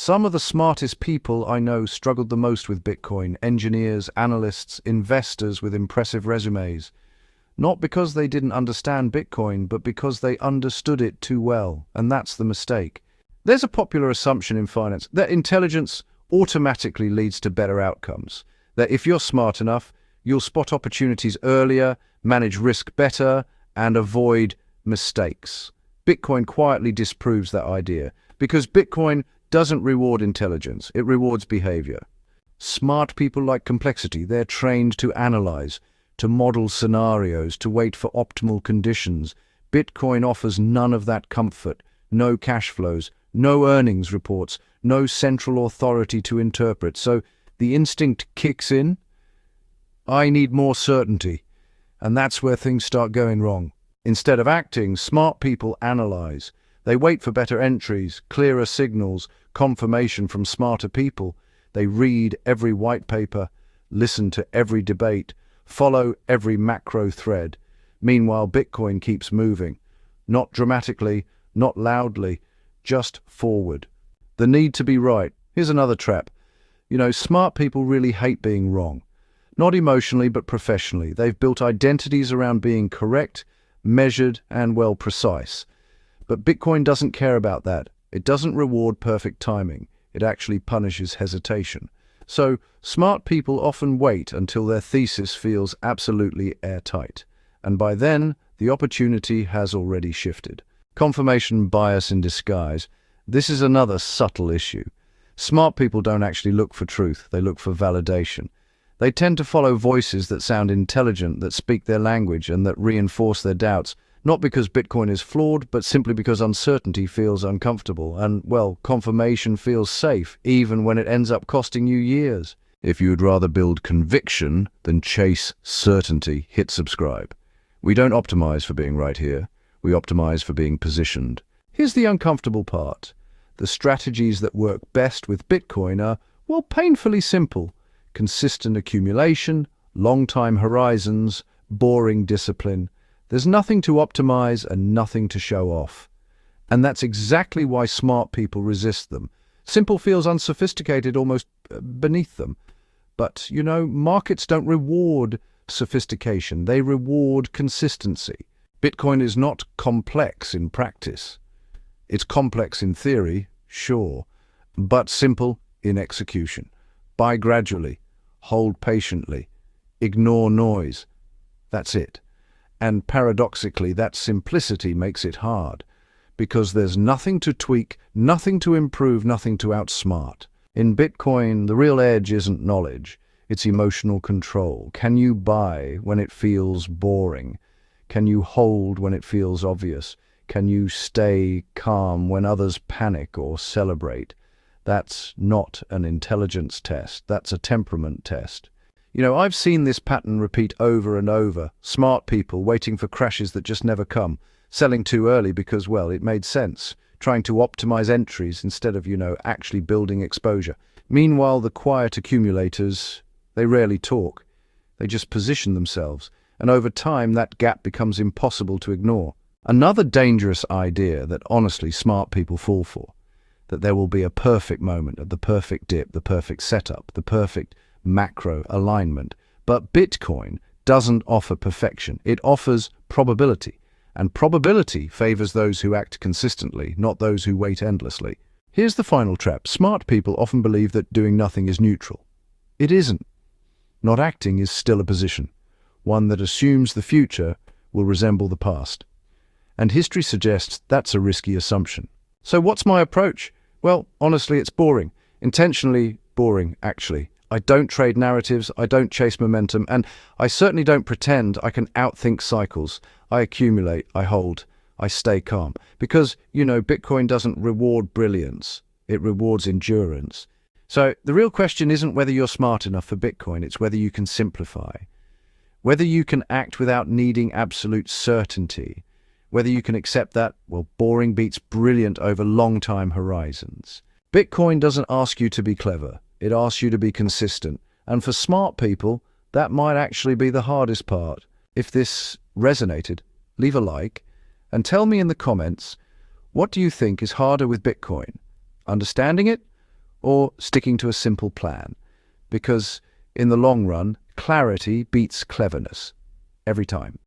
Some of the smartest people I know struggled the most with Bitcoin: engineers, analysts, investors with impressive resumes. Not because they didn't understand Bitcoin, but because they understood it too well, and that's the mistake. There's a popular assumption in finance that intelligence automatically leads to better outcomes, that if you're smart enough, you'll spot opportunities earlier, manage risk better, and avoid mistakes. Bitcoin quietly disproves that idea, because Bitcoin doesn't reward intelligence, it rewards behavior. Smart people like complexity. They're trained to analyze, to model scenarios, to wait for optimal conditions. Bitcoin offers none of that comfort. No cash flows, no earnings reports, no central authority to interpret. So the instinct kicks in. I need more certainty. And that's where things start going wrong. Instead of acting, smart people analyze. They wait for better entries, clearer signals, confirmation from smarter people. They read every white paper, listen to every debate, follow every macro thread. Meanwhile, Bitcoin keeps moving. Not dramatically, not loudly, just forward. The need to be right. Here's another trap. Smart people really hate being wrong. Not emotionally, but professionally. They've built identities around being correct, measured, and precise. But Bitcoin doesn't care about that. It doesn't reward perfect timing. It actually punishes hesitation. So, smart people often wait until their thesis feels absolutely airtight. And by then, the opportunity has already shifted. Confirmation bias in disguise. This is another subtle issue. Smart people don't actually look for truth. They look for validation. They tend to follow voices that sound intelligent, that speak their language, and that reinforce their doubts. Not because Bitcoin is flawed, but simply because uncertainty feels uncomfortable. And, confirmation feels safe, even when it ends up costing you years. If you'd rather build conviction than chase certainty, hit subscribe. We don't optimize for being right here. We optimize for being positioned. Here's the uncomfortable part. The strategies that work best with Bitcoin are, painfully simple. Consistent accumulation, long-time horizons, boring discipline. There's nothing to optimize and nothing to show off. And that's exactly why smart people resist them. Simple feels unsophisticated, almost beneath them. But, markets don't reward sophistication. They reward consistency. Bitcoin is not complex in practice. It's complex in theory, sure, but simple in execution. Buy gradually, hold patiently, ignore noise. That's it. And paradoxically, that simplicity makes it hard, because there's nothing to tweak, nothing to improve, nothing to outsmart. In Bitcoin, the real edge isn't knowledge, it's emotional control. Can you buy when it feels boring? Can you hold when it feels obvious? Can you stay calm when others panic or celebrate? That's not an intelligence test, that's a temperament test. I've seen this pattern repeat over and over. Smart people waiting for crashes that just never come, selling too early because, it made sense, trying to optimize entries instead of, actually building exposure. Meanwhile, the quiet accumulators, they rarely talk. They just position themselves, and over time that gap becomes impossible to ignore. Another dangerous idea that honestly smart people fall for, that there will be a perfect moment at the perfect dip, the perfect setup, the perfect macro alignment. But Bitcoin doesn't offer perfection. It offers probability. And probability favors those who act consistently, not those who wait endlessly. Here's the final trap. Smart people often believe that doing nothing is neutral. It isn't. Not acting is still a position, one that assumes the future will resemble the past. And history suggests that's a risky assumption. So what's my approach? Honestly, it's boring. Intentionally boring, actually. I don't trade narratives, I don't chase momentum, and I certainly don't pretend I can outthink cycles. I accumulate, I hold, I stay calm. Because, Bitcoin doesn't reward brilliance, it rewards endurance. So the real question isn't whether you're smart enough for Bitcoin, it's whether you can simplify. Whether you can act without needing absolute certainty. Whether you can accept that, boring beats brilliant over long-time horizons. Bitcoin doesn't ask you to be clever. It asks you to be consistent. And for smart people, that might actually be the hardest part. If this resonated, leave a like and tell me in the comments, what do you think is harder with Bitcoin? Understanding it or sticking to a simple plan. Because in the long run, clarity beats cleverness every time.